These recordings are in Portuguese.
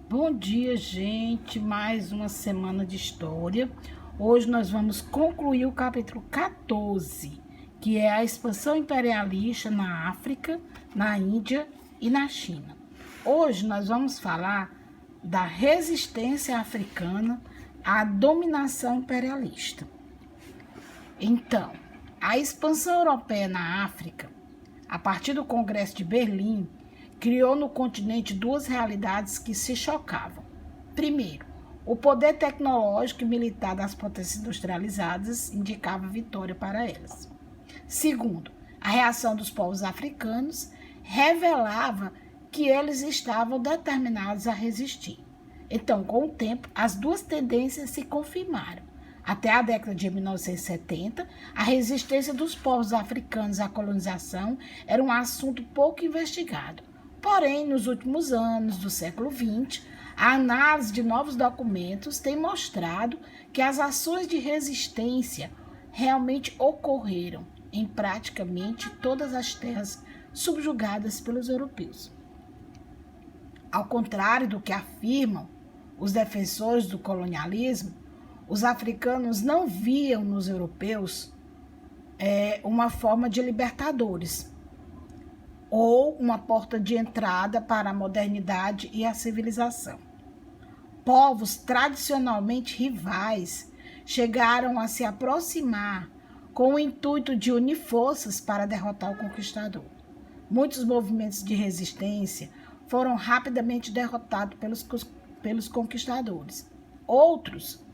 Bom dia, gente. Mais uma semana de história. Hoje nós vamos concluir o capítulo 14, que é a expansão imperialista na África, na Índia e na China. Hoje nós vamos falar da resistência africana à dominação imperialista. Então, a expansão europeia na África, a partir do Congresso de Berlim, criou no continente duas realidades que se chocavam. Primeiro, o poder tecnológico e militar das potências industrializadas indicava vitória para elas. Segundo, a reação dos povos africanos revelava que eles estavam determinados a resistir. Então, com o tempo, as duas tendências se confirmaram. Até a década de 1970, a resistência dos povos africanos à colonização era um assunto pouco investigado. Porém, nos últimos anos do século XX, a análise de novos documentos tem mostrado que as ações de resistência realmente ocorreram em praticamente todas as terras subjugadas pelos europeus. Ao contrário do que afirmam os defensores do colonialismo, os africanos não viam nos europeus uma forma de libertadores ou uma porta de entrada para a modernidade e a civilização. Povos tradicionalmente rivais chegaram a se aproximar com o intuito de unir forças para derrotar o conquistador. Muitos movimentos de resistência foram rapidamente derrotados pelos conquistadores. Outros,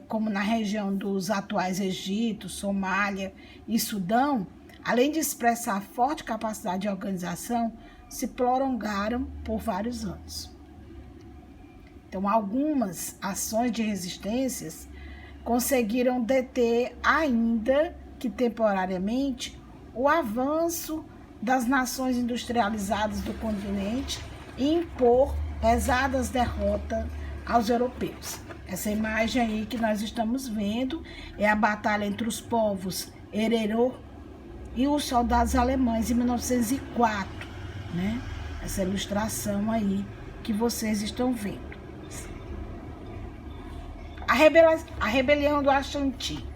como na região dos atuais Egito, Somália e Sudão, além de expressar forte capacidade de organização, se prolongaram por vários anos. Então, algumas ações de resistências conseguiram deter, ainda que temporariamente, o avanço das nações industrializadas do continente e impor pesadas derrotas aos europeus. Essa imagem aí que nós estamos vendo é a batalha entre os povos Herero e os soldados alemães em 1904, né? Essa ilustração aí que vocês estão vendo. A rebelião do Ashanti.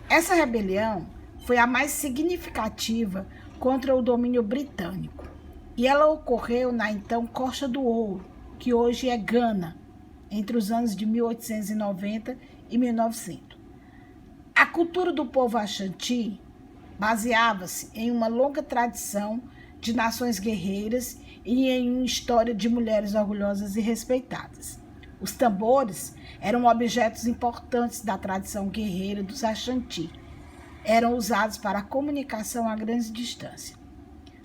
Essa rebelião foi a mais significativa contra o domínio britânico e ela ocorreu na então Costa do Ouro, que hoje é Gana, entre os anos de 1890 e 1900. A cultura do povo Ashanti baseava-se em uma longa tradição de nações guerreiras e em uma história de mulheres orgulhosas e respeitadas. Os tambores eram objetos importantes da tradição guerreira dos Ashanti. Eram usados para a comunicação a grande distância.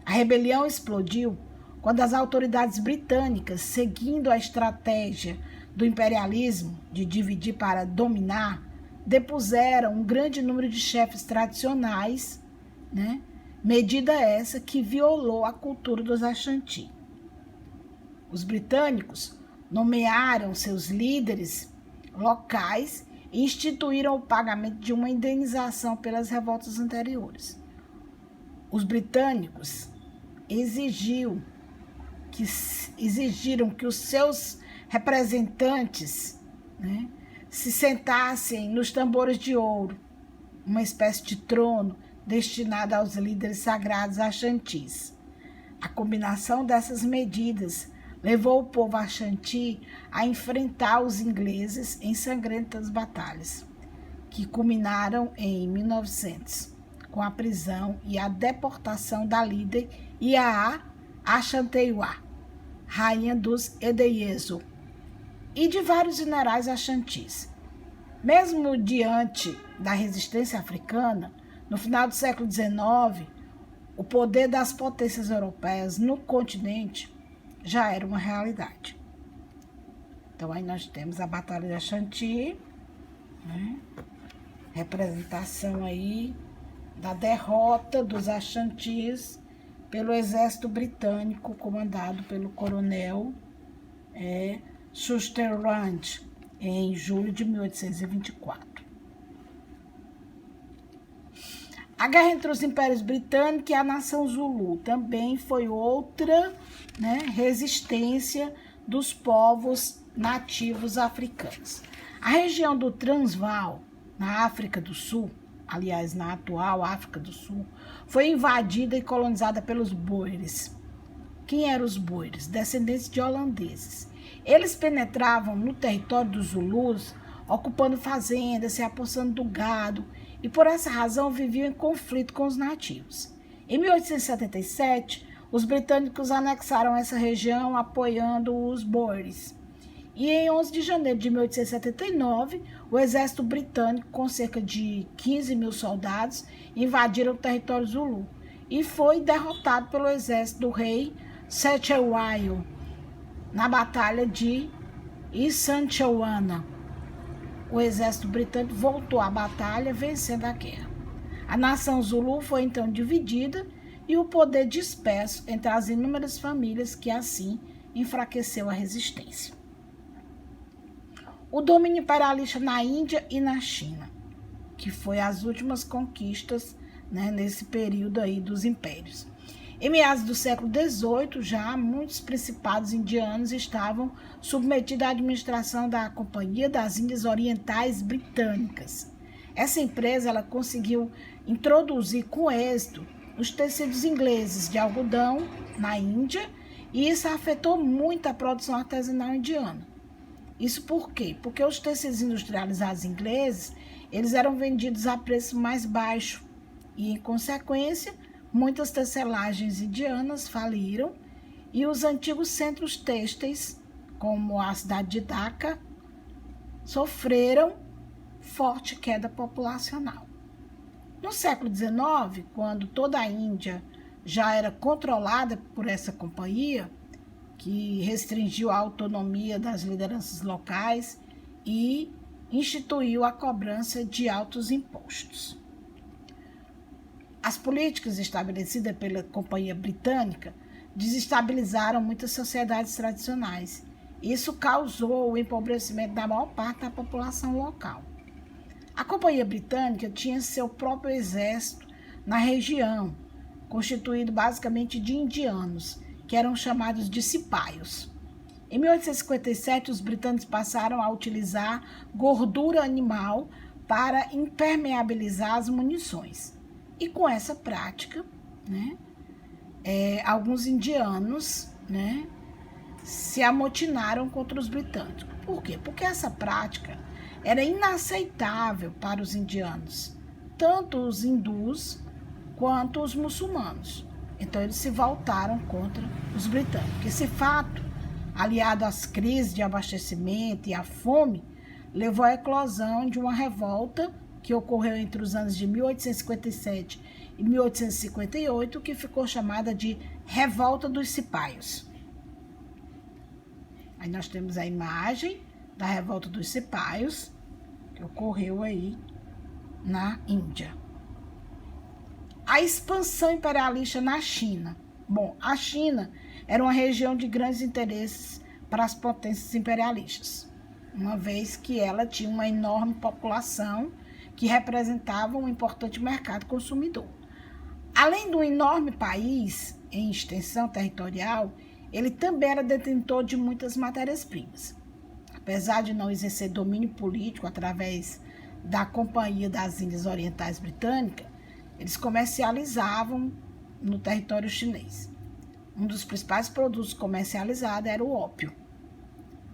A rebelião explodiu quando as autoridades britânicas, seguindo a estratégia do imperialismo de dividir para dominar, depuseram um grande número de chefes tradicionais, né? Medida essa que violou a cultura dos Ashanti. Os britânicos nomearam seus líderes locais e instituíram o pagamento de uma indenização pelas revoltas anteriores. Os britânicos exigiram que os seus representantes, né, se sentassem nos tambores de ouro, uma espécie de trono destinado aos líderes sagrados Ashantis. A combinação dessas medidas levou o povo Ashanti a enfrentar os ingleses em sangrentas batalhas, que culminaram em 1900, com a prisão e a deportação da líder Iaa Ashantewa, rainha dos Edeyeso, e de vários generais Ashantis. Mesmo diante da resistência africana, no final do século XIX, o poder das potências europeias no continente já era uma realidade. Então, aí nós temos a Batalha de Ashanti, né? Representação aí da derrota dos Ashantis pelo exército britânico, comandado pelo coronel Sutherland, em julho de 1824. A guerra entre os impérios britânicos e a nação Zulu também foi outra, né, resistência dos povos nativos africanos. A região do Transvaal, na África do Sul, aliás, na atual África do Sul, foi invadida e colonizada pelos Boeres. Quem eram os Boeres? Descendentes de holandeses. Eles penetravam no território dos Zulus, ocupando fazendas, se apossando do gado, e por essa razão viviam em conflito com os nativos. Em 1877, os britânicos anexaram essa região, apoiando os Boeres. E em 11 de janeiro de 1879, o exército britânico, com cerca de 15 mil soldados, invadiram o território Zulu e foi derrotado pelo exército do rei Cetshwayo na Batalha de Isandlwana. O exército britânico voltou à batalha, vencendo a guerra. A nação Zulu foi então dividida e o poder disperso entre as inúmeras famílias que assim enfraqueceu a resistência. O domínio imperialista na Índia e na China, que foi as últimas conquistas, né, nesse período aí dos impérios. Em meados do século XVIII, já muitos principados indianos estavam submetidos à administração da Companhia das Índias Orientais Britânicas. Essa empresa ela conseguiu introduzir com êxito os tecidos ingleses de algodão na Índia, e isso afetou muito a produção artesanal indiana. Isso por quê? Porque os tecidos industrializados ingleses, eles eram vendidos a preço mais baixo e, em consequência, muitas tecelagens indianas faliram e os antigos centros têxteis, como a cidade de Dhaka, sofreram forte queda populacional. No século XIX, quando toda a Índia já era controlada por essa companhia, que restringiu a autonomia das lideranças locais e instituiu a cobrança de altos impostos. As políticas estabelecidas pela Companhia Britânica desestabilizaram muitas sociedades tradicionais. Isso causou o empobrecimento da maior parte da população local. A Companhia Britânica tinha seu próprio exército na região, constituído basicamente de indianos, que eram chamados de cipaios. Em 1857, os britânicos passaram a utilizar gordura animal para impermeabilizar as munições. E com essa prática, né, alguns indianos, né, se amotinaram contra os britânicos. Por quê? Porque essa prática era inaceitável para os indianos, tanto os hindus quanto os muçulmanos. Então, eles se voltaram contra os britânicos. Esse fato, aliado às crises de abastecimento e à fome, levou à eclosão de uma revolta que ocorreu entre os anos de 1857 e 1858, que ficou chamada de Revolta dos Cipaios. Aí nós temos a imagem da Revolta dos Cipaios, que ocorreu aí na Índia. A expansão imperialista na China. Bom, a China era uma região de grandes interesses para as potências imperialistas, uma vez que ela tinha uma enorme população que representava um importante mercado consumidor. Além de um enorme país em extensão territorial, ele também era detentor de muitas matérias-primas. Apesar de não exercer domínio político através da Companhia das Índias Orientais Britânicas, eles comercializavam no território chinês. Um dos principais produtos comercializados era o ópio.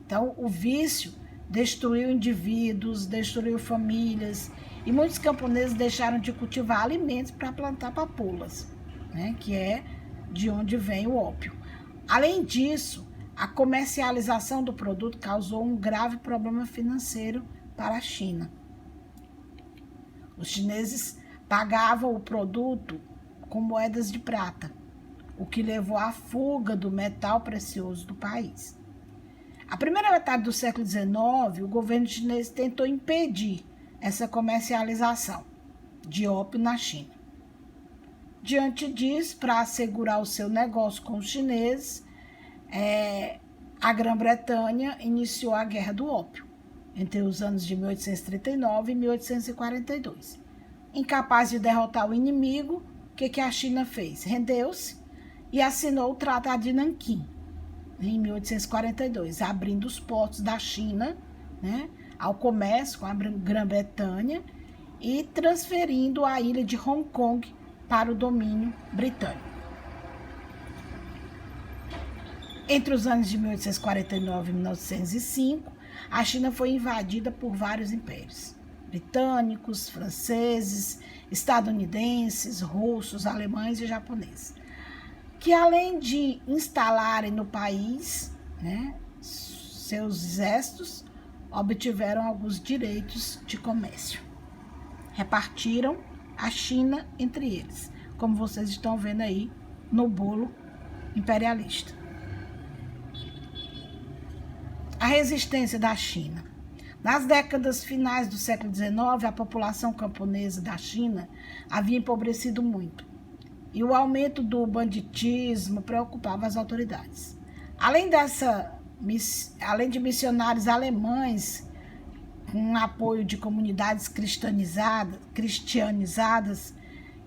Então, o vício destruiu indivíduos, destruiu famílias, e muitos camponeses deixaram de cultivar alimentos para plantar papoulas, né, que é de onde vem o ópio. Além disso, a comercialização do produto causou um grave problema financeiro para a China. Os chineses pagavam o produto com moedas de prata, o que levou à fuga do metal precioso do país. A primeira metade do século XIX, o governo chinês tentou impedir essa comercialização de ópio na China. Diante disso, para assegurar o seu negócio com os chineses, a Grã-Bretanha iniciou a Guerra do Ópio, entre os anos de 1839 e 1842. Incapaz de derrotar o inimigo, o que a China fez? Rendeu-se e assinou o Tratado de Nanquim. em 1842, abrindo os portos da China, né, ao comércio com a Grã-Bretanha e transferindo a ilha de Hong Kong para o domínio britânico. Entre os anos de 1849 e 1905, a China foi invadida por vários impérios: britânicos, franceses, estadunidenses, russos, alemães e japoneses, que além de instalarem no país, né, seus exércitos, obtiveram alguns direitos de comércio. Repartiram a China entre eles, como vocês estão vendo aí no bolo imperialista. A resistência da China. Nas décadas finais do século XIX, a população camponesa da China havia empobrecido muito, e o aumento do banditismo preocupava as autoridades. Além de missionários alemães com apoio de comunidades cristianizadas,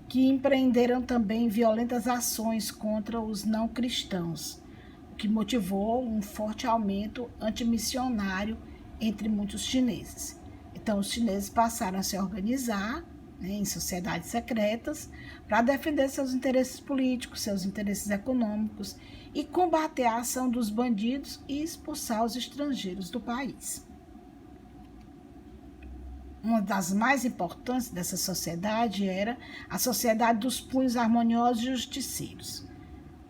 que empreenderam também violentas ações contra os não cristãos, o que motivou um forte aumento antimissionário entre muitos chineses. Então, os chineses passaram a se organizar, né, em sociedades secretas para defender seus interesses políticos, seus interesses econômicos e combater a ação dos bandidos e expulsar os estrangeiros do país. Uma das mais importantes dessa sociedade era a Sociedade dos Punhos Harmoniosos e Justiceiros,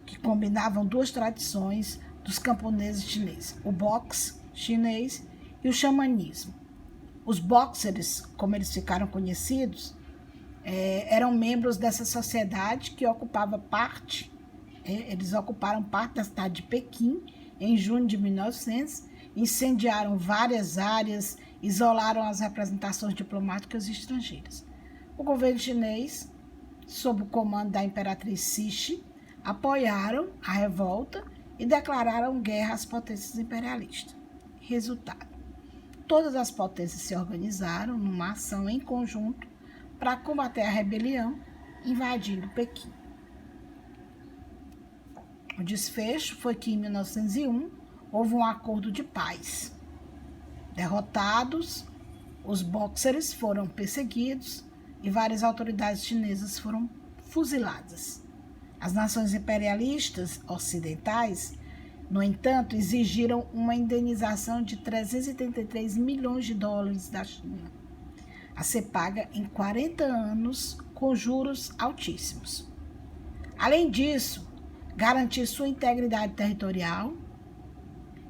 que combinavam duas tradições dos camponeses chineses: o boxe chinês e o xamanismo. Os boxers, como eles ficaram conhecidos, eram membros dessa sociedade que eles ocuparam parte da cidade de Pequim em junho de 1900, incendiaram várias áreas, isolaram as representações diplomáticas estrangeiras. O governo chinês, sob o comando da imperatriz Cixi, apoiaram a revolta e declararam guerra às potências imperialistas. Resultado: todas as potências se organizaram numa ação em conjunto para combater a rebelião, invadindo Pequim. O desfecho foi que, em 1901, houve um acordo de paz. Derrotados, os boxers foram perseguidos e várias autoridades chinesas foram fuziladas. As nações imperialistas ocidentais, no entanto, exigiram uma indenização de 333 milhões de dólares da China, a ser paga em 40 anos com juros altíssimos. Além disso, garantir sua integridade territorial,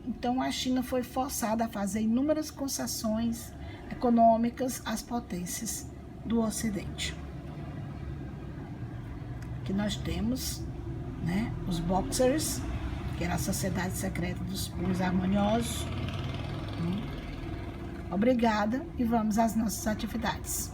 então a China foi forçada a fazer inúmeras concessões econômicas às potências do Ocidente. Aqui nós temos, né, os boxers, que era a Sociedade Secreta dos Punhos Harmoniosos. Obrigada e vamos às nossas atividades.